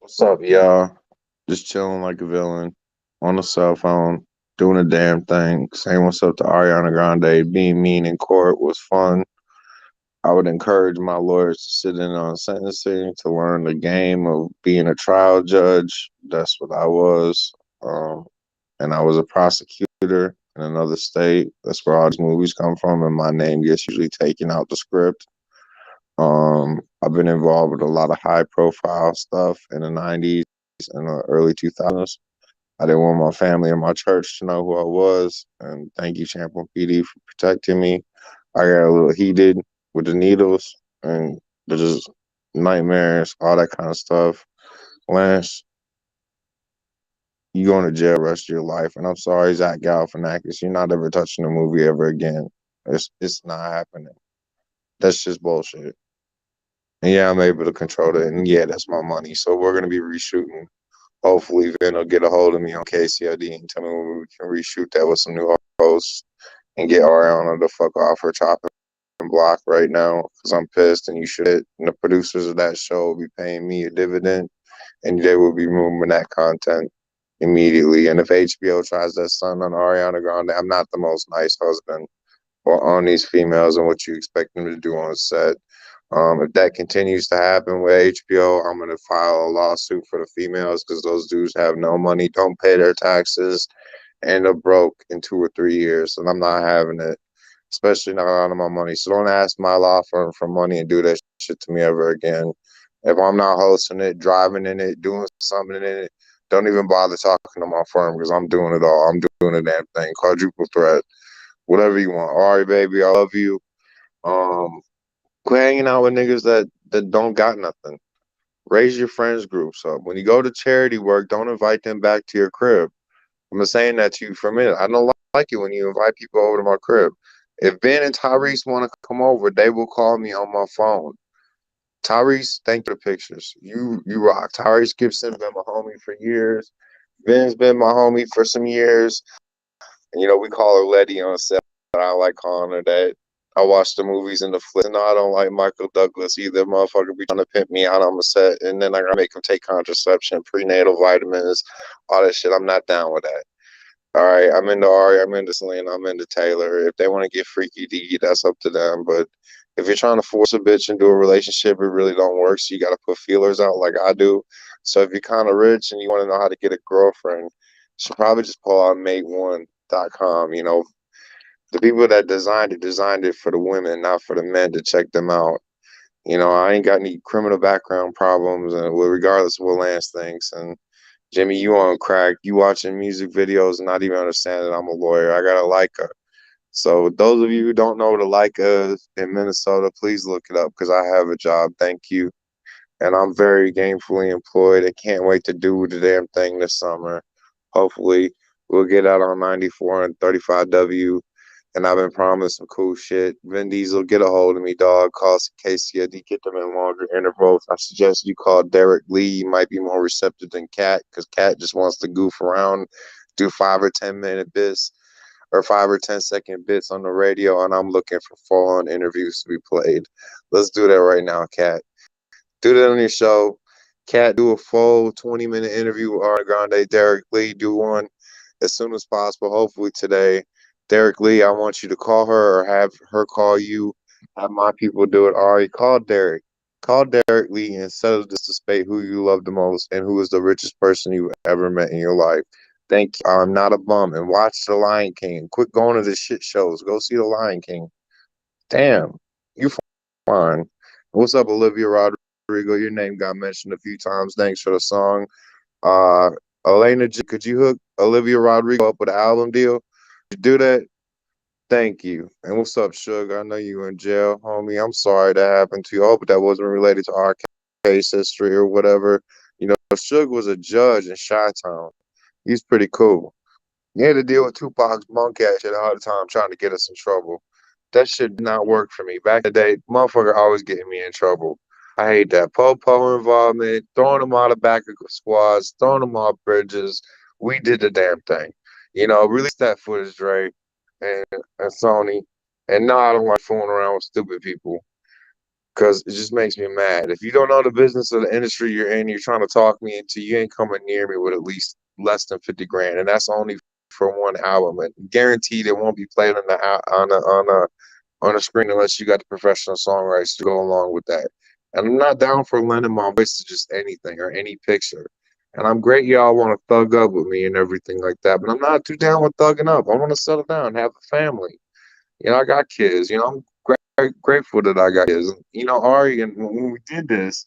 What's up, y'all? Just chilling like a villain on the cell phone, doing a damn thing. Saying what's up to Ariana Grande. Being mean in court was fun. I would encourage my lawyers to sit in on sentencing to learn the game of being a trial judge. That's what I was. Um, and I was a prosecutor in another state. That's where all these movies come from, and my name gets usually taken out the script. I've been involved with a lot of high profile stuff in the 90s and the early 2000s. I didn't want my family or my church to know who I was. And thank you, Champion PD, for protecting me. I got a little heated with the needles and just nightmares, all that kind of stuff. Lance, you going to jail the rest of your life. And I'm sorry, Zach Galifianakis, you're not ever touching a movie ever again. It's not happening. That's just bullshit. And yeah, I'm able to control it. And yeah, that's my money. So we're gonna be reshooting. Hopefully, Vin will get a hold of me on KCLD and tell me when we can reshoot that with some new hosts and get Ariana the fuck off her chopping block right now because I'm pissed and you should. And the producers of that show will be paying me a dividend and they will be removing that content immediately. And if HBO tries that stunt on Ariana Grande, I'm not the most nice husband or on these females and what you expect them to do on set. If that continues to happen with HBO, I'm going to file a lawsuit for the females because those dudes have no money, don't pay their taxes, end up broke in 2 or 3 years. And I'm not having it, especially not out of my money. So don't ask my law firm for money and do that shit to me ever again. If I'm not hosting it, driving in it, doing something in it, don't even bother talking to my firm because I'm doing it all. I'm doing the damn thing. Quadruple threat. Whatever you want. All right, baby, I love you. Um, Quit hanging out with niggas that don't got nothing. Raise your friends groups up. When you go to charity work, don't invite them back to your crib. I'm just saying that to you for a minute. I don't like it when you invite people over to my crib. If Ben and Tyrese want to come over, they will call me on my phone. Tyrese, thank you for the pictures. You rock. Tyrese Gibson been my homie for years. Ben's been my homie for some years. And, we call her Letty on set. I don't like calling her that. I watch the movies in the flick. No, I don't like Michael Douglas either. Motherfucker be trying to pimp me out on the set, and then I gotta make him take contraception, prenatal vitamins, all that shit. I'm not down with that. All right, I'm into Ari, I'm into Selena, I'm into Taylor. If they want to get freaky deaky, that's up to them. But if you're trying to force a bitch into a relationship, it really don't work. So you got to put feelers out like I do. So if you're kind of rich and you want to know how to get a girlfriend, you should probably just pull out mate1.com. The people that designed it for the women, not for the men to check them out. I ain't got any criminal background problems, and regardless of what Lance thinks. And Jimmy, you on crack? You watching music videos and not even understanding I'm a lawyer. I got a Leica. So those of you who don't know what a Leica is in Minnesota, please look it up because I have a job. Thank you, and I'm very gainfully employed. I can't wait to do the damn thing this summer. Hopefully, we'll get out on 94 and 35W and I've been promised some cool shit. Vin Diesel, get a hold of me, dog. Call KCD, get them in longer intervals. I suggest you call Derek Lee. He might be more receptive than Cat because Cat just wants to goof around, do 5 or 10 minute bits or 5 or 10 second bits on the radio, and I'm looking for full-on interviews to be played. Let's do that right now, Cat. Do that on your show. Cat, do a full 20-minute interview with Ariana Grande. Derek Lee, do one as soon as possible, hopefully today. Derek Lee, I want you to call her or have her call you. Have my people do it. Ari, call Derek. Call Derek Lee and settle this debate who you love the most and who is the richest person you ever met in your life. Thank you. I'm not a bum. And watch The Lion King. Quit going to the shit shows. Go see The Lion King. Damn. You fine. What's up, Olivia Rodrigo? Your name got mentioned a few times. Thanks for the song. Uh, Elena, could you hook Olivia Rodrigo up with an album deal? Could you do that? Thank you. And what's up, Suge? I know you in jail, homie. I'm sorry that happened to you. I hope that wasn't related to our case history or whatever. Suge was a judge in Chi-Town. He's pretty cool. He had to deal with Tupac's monk ass shit all the time trying to get us in trouble. That shit did not work for me. Back in the day, motherfucker always getting me in trouble. I hate that. Po involvement, throwing them out of back of squads, throwing them off bridges. We did the damn thing. Release that footage, Dre and Sony. And no, I don't like fooling around with stupid people. because it just makes me mad. If you don't know the business of the industry you're in, you're trying to talk me into, you ain't coming near me with at least less than 50 grand, and that's only for one album. And guaranteed, it won't be played on the on a screen unless you got the professional songwriters to go along with that. And I'm not down for lending my voice to just anything or any picture. And I'm great, y'all want to thug up with me and everything like that, but I'm not too down with thugging up. I want to settle down, have a family. I got kids. I'm grateful that I got kids. Ari, and when we did this,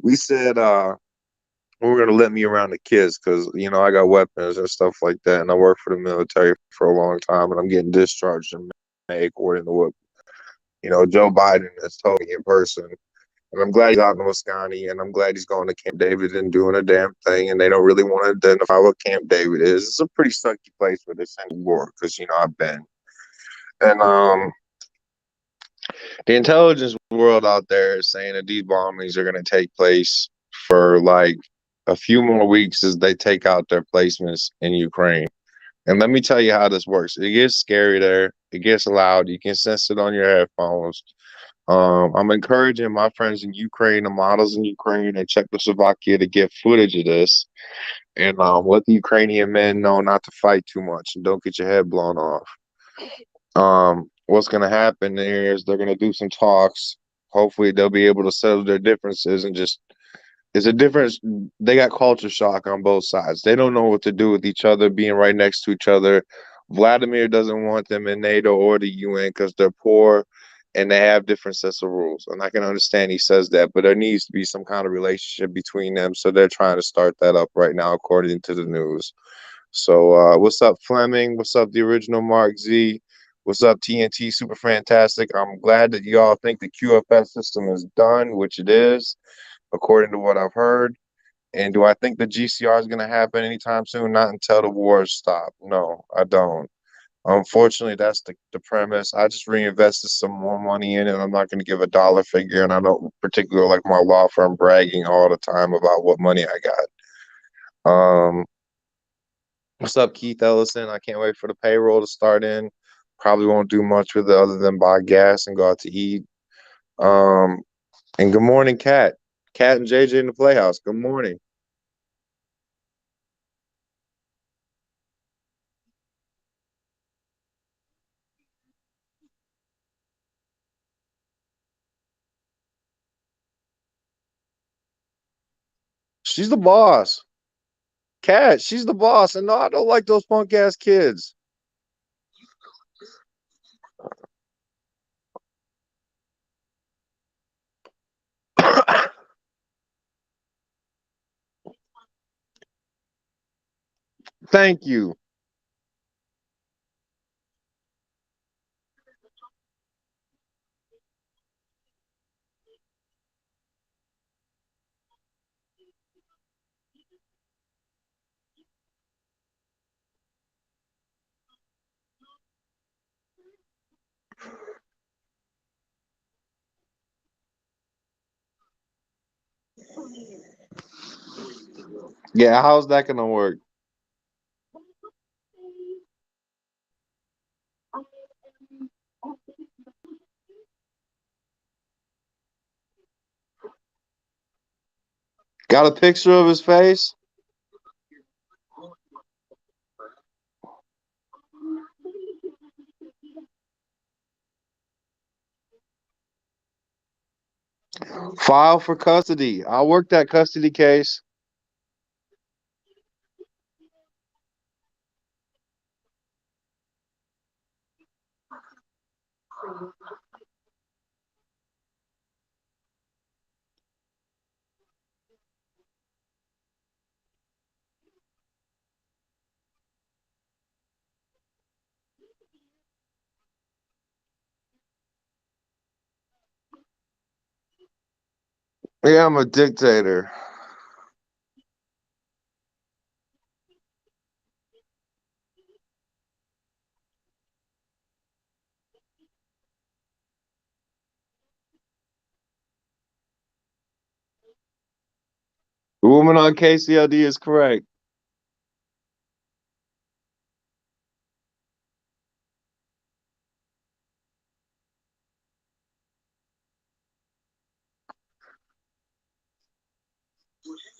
we said we were gonna let me around the kids because I got weapons and stuff like that, and I worked for the military for a long time, and I'm getting discharged in May according to what Joe Biden has told me in person. And I'm glad he's out in Wisconsin, and I'm glad he's going to Camp David and doing a damn thing. And they don't really want to identify what Camp David is. It's a pretty sucky place for this war because I've been. And the intelligence world out there is saying that these bombings are going to take place for like a few more weeks as they take out their placements in Ukraine. And let me tell you how this works. It gets scary there. It gets loud. You can sense it on your headphones. I'm encouraging my friends in Ukraine, the models in Ukraine and Czechoslovakia to get footage of this and let the Ukrainian men know not to fight too much and don't get your head blown off. What's going to happen there is they're going to do some talks. Hopefully they'll be able to settle their differences and just it's a difference. They got culture shock on both sides. They don't know what to do with each other, being right next to each other. Vladimir doesn't want them in NATO or the UN because they're poor and they have different sets of rules. And I can understand he says that, but there needs to be some kind of relationship between them. So they're trying to start that up right now, according to the news. So what's up, Fleming? What's up, the original Mark Z? What's up, TNT Super Fantastic? I'm glad that y'all think the QFS system is done, which it is, according to what I've heard. And do I think the GCR is going to happen anytime soon? Not until the wars stop. No, I don't. Unfortunately, that's the premise. I just reinvested some more money in it. I'm not going to give a dollar figure, and I don't particularly like my law firm bragging all the time about what money I got. What's up, Keith Ellison? I can't wait for the payroll to start in. Probably won't do much with it other than buy gas and go out to eat. Um, and good morning, Kat. Kat and JJ in the Playhouse. Good morning. She's the boss. Kat, she's the boss. And no, I don't like those punk ass kids. Thank you. Yeah, how's that gonna work? Got a picture of his face? File for custody. I'll work that custody case. Yeah, I'm a dictator. The woman on KCLD is correct.